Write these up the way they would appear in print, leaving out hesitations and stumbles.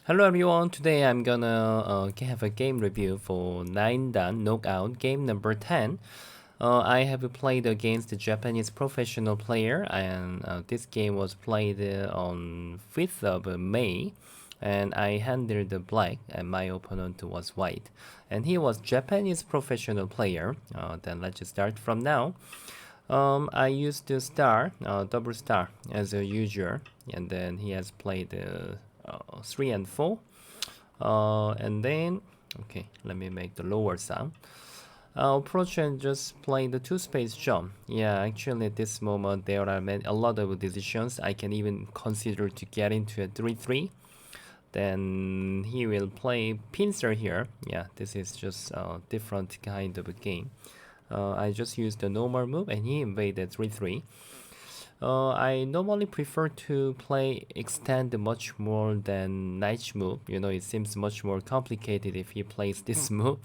Hello everyone, today I'm gonna have a game review for 9 Dan Knockout game number 10. I have played against a Japanese professional player and this game was played on 5th of May and I handled the black and my opponent was white. And he was Japanese professional player. Then let's just start from now. I used the star, double star as usual, and then he has played 3 and 4. And then, okay, let me make the lower sound. Approach and just play the 2-space jump. Yeah, actually at this moment there are a lot of decisions. I can even consider to get into a 3-3. Then he will play pincer here. Yeah, this is just a different kind of a game. I just used the normal move and he invaded 3-3. I normally prefer to play extend much more than knight move. You know, it seems much more complicated if he plays this move.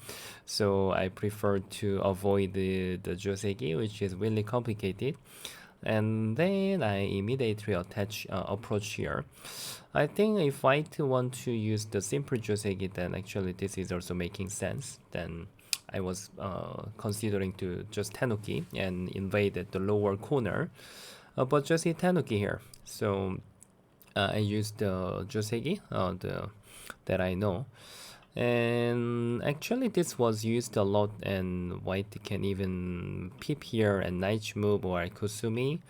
So I prefer to avoid the joseki, which is really complicated. And then I immediately approach here. I think if I want to use the simple joseki, then actually this is also making sense. Then I was considering to just tenuki and invade the lower corner. But just hit tenuki here. So I used the joseki that I know. And actually this was used a lot and white can even peep here and knight move or kusumi.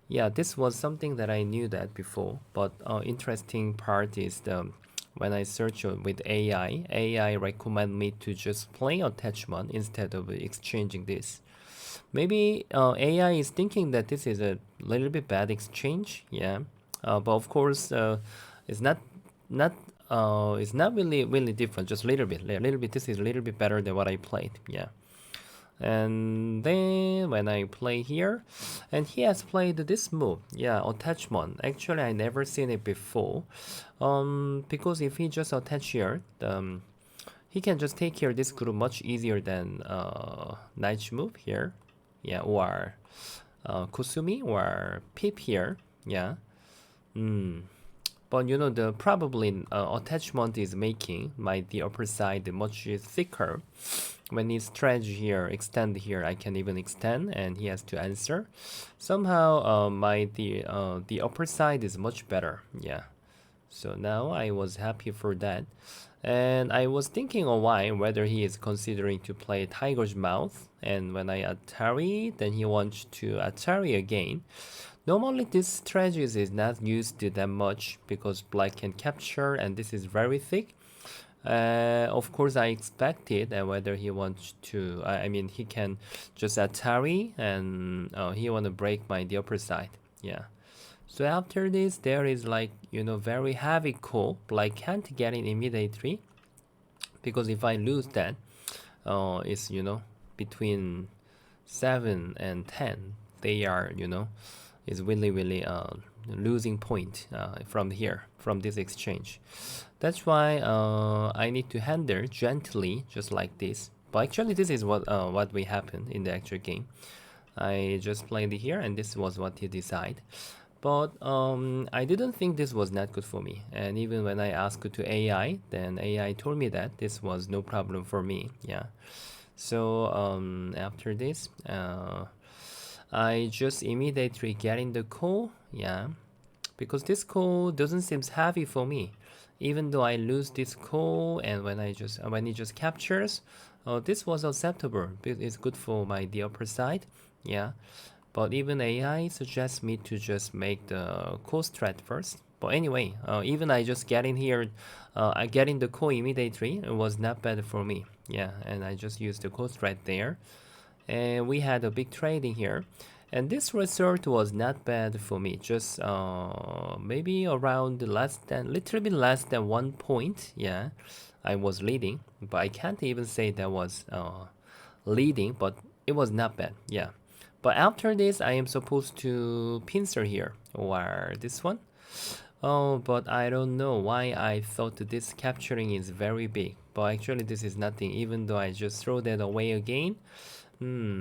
Yeah, this was something that I knew that before, but interesting part is when I search with AI recommend me to just play attachment instead of exchanging this. Maybe AI is thinking that this is a little bit bad exchange, yeah. But of course, it's not really different. Just a little bit. This is a little bit better than what I played, yeah. And then when I play here, and he has played this move, yeah, attachment. Actually, I never seen it before, because if he just attach here, he can just take care of this group much easier than knight move here, yeah, or kusumi or pip here, yeah. But you know the probably attachment is making the upper side much thicker. When he stretch here, extend here, I can even extend, and he has to answer. Somehow, the upper side is much better. Yeah. So now I was happy for that. And I was thinking a while whether he is considering to play Tiger's Mouth. And when I Atari, then he wants to Atari again. Normally this strategy is not used that much because black can capture and this is very thick. Of course I expected whether he wants to, I mean he can just Atari and he want to break the upper side. Yeah. So after this, there is like, you know, very heavy call, but I can't get it immediately because if I lose that, it's, you know, between 7 and 10, they are, you know, is really losing point from here, from this exchange. That's why I need to handle gently, just like this. But actually, this is what we happen in the actual game. I just played it here, and this was what he decided. But I didn't think this was not good for me. And even when I asked to AI, then AI told me that this was no problem for me. Yeah. So after this, I just immediately get in the call. Yeah. Because this call doesn't seem heavy for me. Even though I lose this call and when it just captures, this was acceptable. It's good for the upper side. Yeah. But even AI suggests me to just make the call strat first. But anyway, even I just get in here, I get in the call immediately. It was not bad for me. Yeah, and I just used the call strat there. And we had a big trading here. And this result was not bad for me. Just maybe around little bit less than 1 point. Yeah, I was leading. But I can't even say that was leading, but it was not bad. Yeah. But after this, I am supposed to pincer here, or this one. Oh, but I don't know why I thought this capturing is very big. But actually this is nothing, even though I just throw that away again.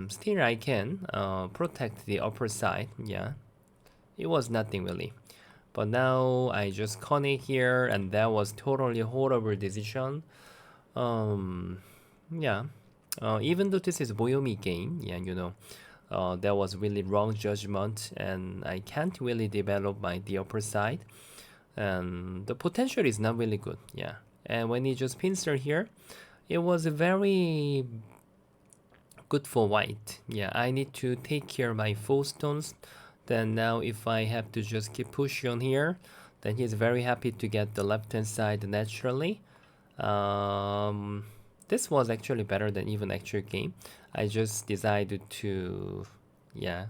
Still I can protect the upper side, yeah. It was nothing really. But now I just connect here, and that was totally horrible decision. Yeah. Even though this is Boyomi game, yeah, that was really wrong judgment, and I can't really develop the upper side, and the potential is not really good. Yeah, and when he just pincer here, it was very good for white. Yeah, I need to take care of my 4 stones. Then now if I have to just keep pushing on here, then he's very happy to get the left hand side naturally. Um, this was actually better than even actual game. I just decided to, yeah,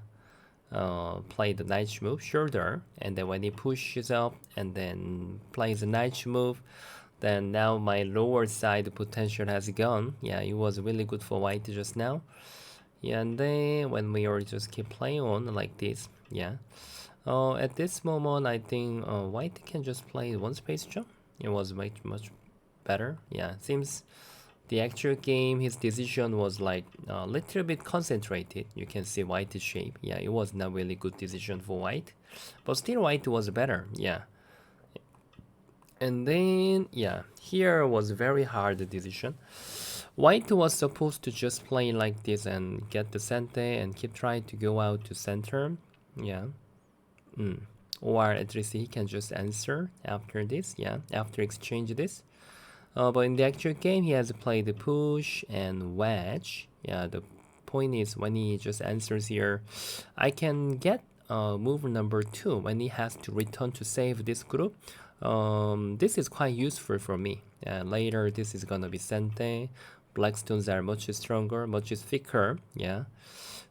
play the knight move shorter, and then when he pushes up and then plays the knight move, then now my lower side potential has gone. Yeah, it was really good for white just now. Yeah, and then when we are just keep playing on like this, yeah. At this moment, I think white can just play one space jump. It was much better. Yeah, seems the actual game, his decision was like a little bit concentrated. You can see white's shape. Yeah, it was not really good decision for white, but still white was better. Yeah. And then, yeah, here was very hard decision. White was supposed to just play like this and get the center and keep trying to go out to center. Yeah. Or at least he can just answer after this. Yeah, after exchange this. But in the actual game, he has played the push and wedge. Yeah, the point is when he just answers here, I can get move number 2 when he has to return to save this group. This is quite useful for me. Later, this is gonna be Sente. Black stones are much stronger, much thicker. Yeah.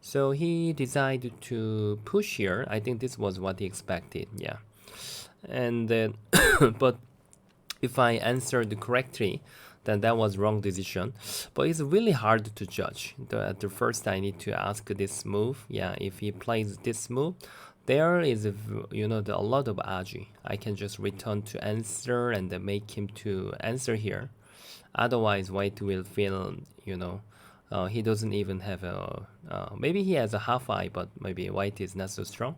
So he decided to push here. I think this was what he expected. Yeah. And then, but if I answered correctly, then that was wrong decision. But it's really hard to judge. At the first, I need to ask this move. Yeah, if he plays this move, there is a lot of agi. I can just return to answer and then make him to answer here. Otherwise, white will feel he doesn't even have a maybe he has a half eye, but maybe white is not so strong.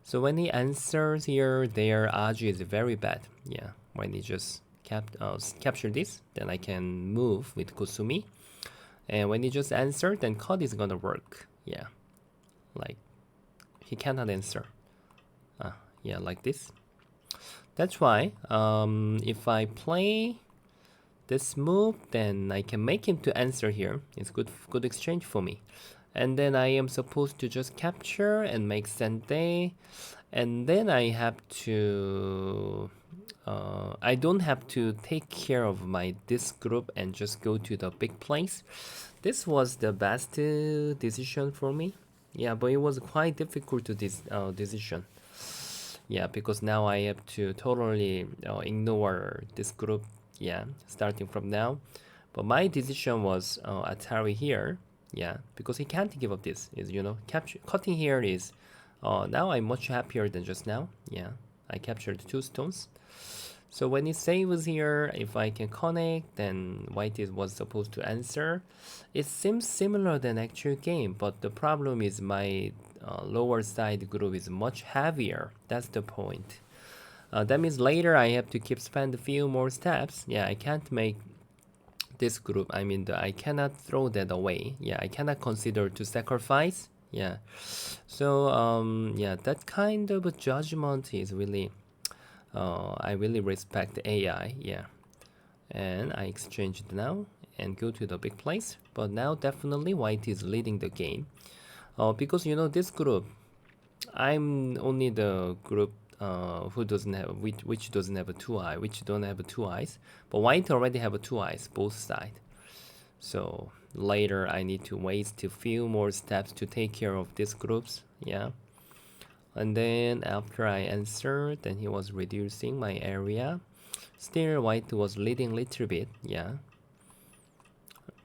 So when he answers here, their agi is very bad. Yeah, when he just capture this, then I can move with Kusumi. And when he just answer, then cut is gonna work. Yeah, like he cannot answer. Yeah, like this. That's why if I play this move, then I can make him to answer here. It's good exchange for me. And then I am supposed to just capture and make Sente. And then I have to I don't have to take care of this group and just go to the big place. This was the best decision for me. Yeah, but it was quite difficult to this decision. Yeah, because now I have to totally ignore this group. Yeah, starting from now. But my decision was Atari here. Yeah, because he can't give up this. Is cutting here is. Now I'm much happier than just now. Yeah, I captured 2 stones. So when it saves here, if I can connect, then white was supposed to answer. It seems similar than actual game, but the problem is my lower side group is much heavier. That's the point. That means later I have to keep spend a few more steps. Yeah, I can't make this group. I mean, I cannot throw that away. Yeah, I cannot consider to sacrifice. Yeah. So yeah, that kind of a judgment is really I really respect AI. Yeah. And I exchanged now and go to the big place. But now definitely white is leading the game. Because this group, I'm only the group who doesn't have which doesn't have a 2 eye, which don't have 2 eyes. But white already have 2 eyes, both sides. So later I need to waste a few more steps to take care of these groups. Yeah. And then after I answered, then he was reducing my area. Still white was leading a little bit. Yeah.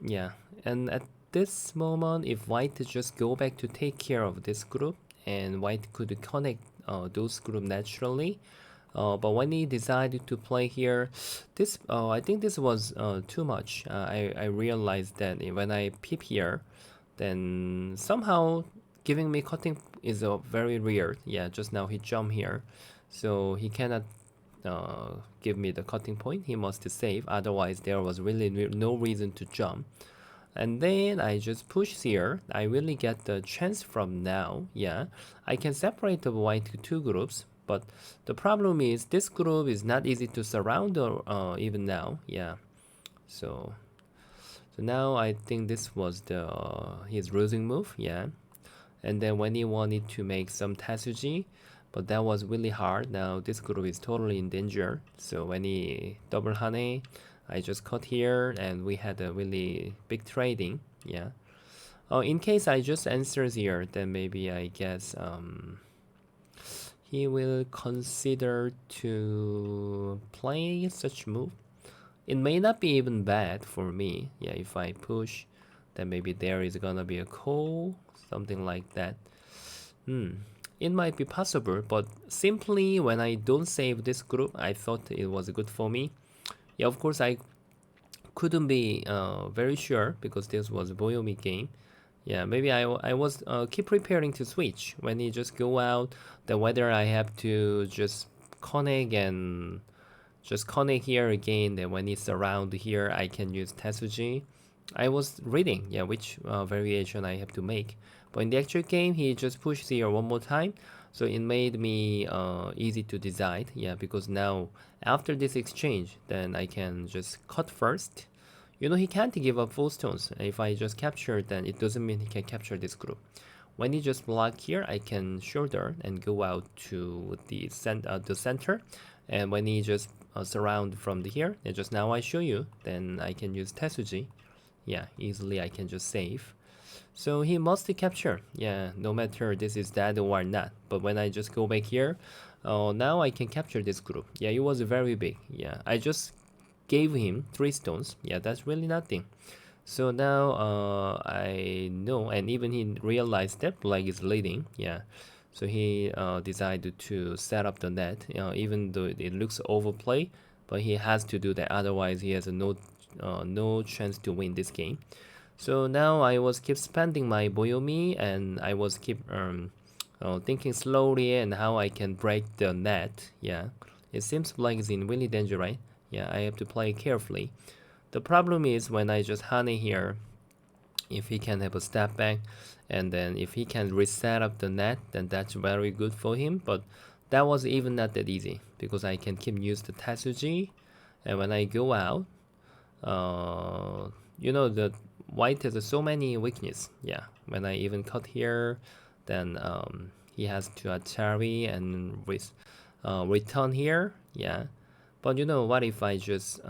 Yeah. And at this moment, if white just go back to take care of this group, and white could connect those group naturally. But when he decided to play here, this I think this was too much. I realized that when I peep here, then somehow giving me cutting is very weird. Yeah, just now he jumped here. So he cannot give me the cutting point. He must save, otherwise there was really no reason to jump. And then I just push here. I really get the chance from now. Yeah, I can separate the white to two groups, but the problem is this group is not easy to surround or even now. Yeah, so now I think this was the his losing move. Yeah, and then when he wanted to make some Tatsuji, but that was really hard. Now this group is totally in danger. So when he double Hane, I just cut here and we had a really big trading. Yeah. Oh, in case I just answers here, then maybe I guess he will consider to play such move. It may not be even bad for me. Yeah, if I push, then maybe there is gonna be a call, something like that. It might be possible, but simply when I don't save this group, I thought it was good for me. Yeah, of course I couldn't be very sure because this was a Boyomi game. Yeah, maybe I was keep preparing to switch when he just go out. Then whether I have to just connect and just connect here again. Then when it's around here, I can use Tetsuji. I was reading, yeah, which variation I have to make. But in the actual game, he just pushed here one more time. So it made me easy to decide, yeah, because now after this exchange, then I can just cut first. You know, he can't give up full stones. If I just capture, then it doesn't mean he can capture this group. When he just block here, I can shoulder and go out to the center. And when he just surround from here, and just now I show you, then I can use Tetsuji. Yeah, easily I can just save. So he must capture. Yeah, no matter this is that or not. But when I just go back here, now I can capture this group. Yeah, it was very big. Yeah, I just gave him 3 stones. Yeah, that's really nothing. So now I know, and even he realized that black is leading. Yeah, so he decided to set up the net. Even though it looks overplay, but he has to do that. Otherwise, he has no chance to win this game. So now I was keep spending my Boyomi, and I was keep thinking slowly and how I can break the net. Yeah, it seems like it's in really danger, right? Yeah, I have to play carefully. The problem is when I just honey here, if he can have a step back, and then if he can reset up the net, then that's very good for him. But that was even not that easy because I can keep use the Tetsuji, and when I go out, you know the white has so many weakness. Yeah, when I even cut here, then he has to Atari and return here. Yeah, but you know what if I just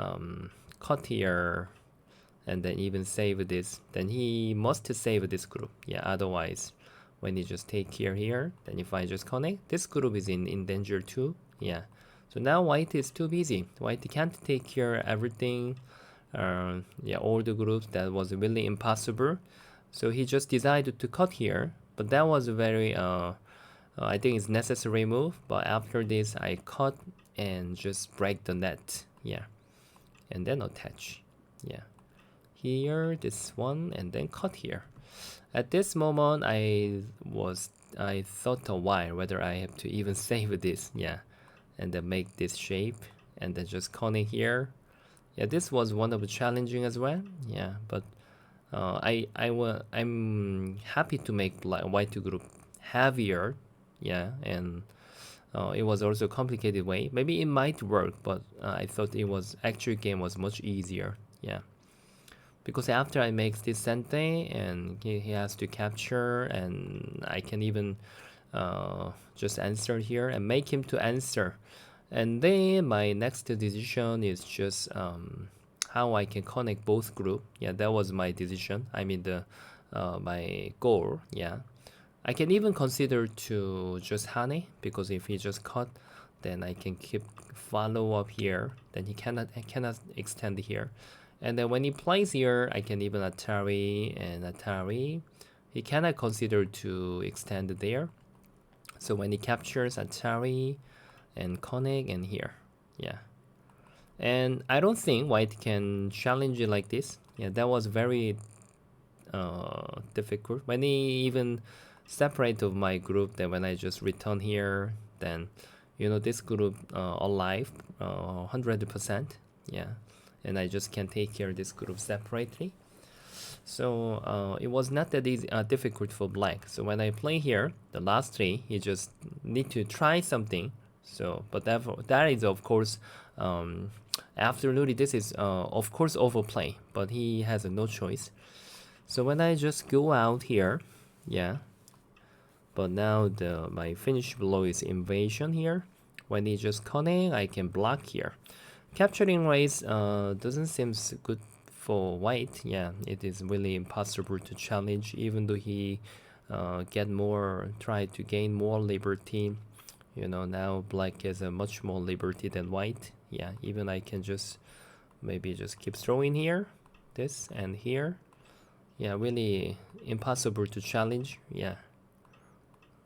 cut here and then even save this, then he must save this group. Yeah, otherwise when he just take here, then if I just connect, this group is in danger too. Yeah, so now white is too busy. White can't take care everything. Yeah, all the groups, that was really impossible. So he just decided to cut here, but that was a very I think it's necessary move. But after this I cut and just break the net. Yeah, and then attach. Yeah, here this one, and then cut here. At this moment I thought a while whether I have to even save this. Yeah, and then make this shape and then just connect here. Yeah, this was one of the challenging as well. Yeah, but I'm happy to make white group heavier. Yeah, and it was also a complicated way. Maybe it might work, but I thought it was actual game was much easier. Yeah, because after I make this sente and he has to capture, and I can even just answer here and make him to answer. And then my next decision is just how I can connect both group. Yeah, that was my decision. I mean the my goal. Yeah, I can even consider to just Hane, because if he just cut, then I can keep follow up here. Then I cannot extend here. And then when he plays here, I can even Atari and Atari. He cannot consider to extend there. So when he captures Atari and connect and here, yeah. And I don't think white can challenge it like this. Yeah, that was very difficult. When he even separate of my group, then when I just return here, then you know, this group alive 100%. Yeah, and I just can take care of this group separately. So it was not that easy, difficult for black. So when I play here, the last three, he just need to try something. So, but that is of course, absolutely, this is of course overplay, but he has no choice. So when I just go out here, yeah, but now my finish below is invasion here. When he just connect, I can block here. Capturing race doesn't seem good for white. Yeah, it is really impossible to challenge, even though he try to gain more liberty. You know, now black has a much more liberty than white. Yeah, even I can just maybe just keep throwing here, this and here. Yeah, really impossible to challenge. Yeah,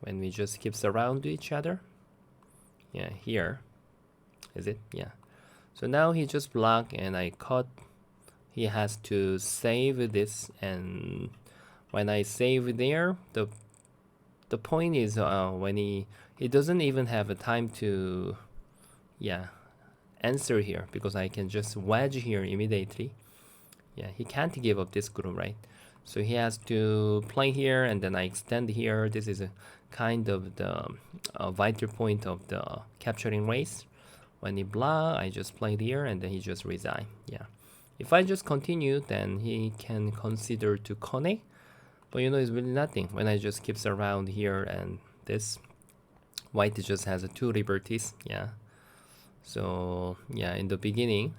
when we just keep around each other. Yeah, here is it. Yeah, so now he just block and I cut. He has to save this, and when I save there, the point is when he doesn't even have a time to answer here, because I can just wedge here immediately. Yeah, he can't give up this group, right? So he has to play here, and then I extend here. This is a kind of the vital point of the capturing race. When he block, I just played here, and then he just resign. Yeah, if I just continue, then he can consider to connect, but you know, it's really nothing when I just keeps around here, and this white just has two liberties. Yeah, so yeah, in the beginning,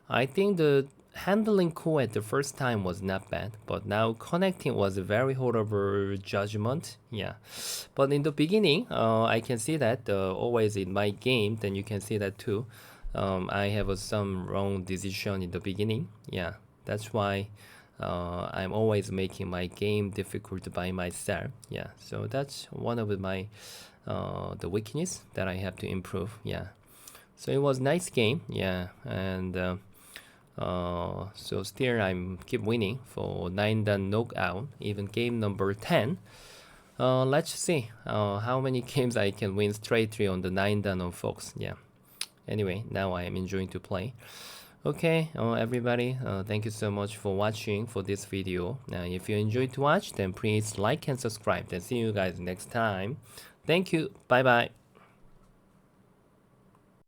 I think the handling core at the first time was not bad, but now connecting was a very horrible judgment. Yeah, but in the beginning, I can see that always in my game, then you can see that too. I have some wrong decision in the beginning. Yeah, that's why I'm always making my game difficult by myself. Yeah, so that's one of my the weakness that I have to improve. Yeah, so it was nice game. Yeah, and so still I'm keep winning for 9-dan knockout, even game number 10. Let's see how many games I can win straightly on the 9-dan on Fox. Yeah. Anyway, now I am enjoying to play. Okay, everybody, thank you so much for watching for this video. If you enjoyed to watch, then please like and subscribe. Then see you guys next time. Thank you. Bye bye.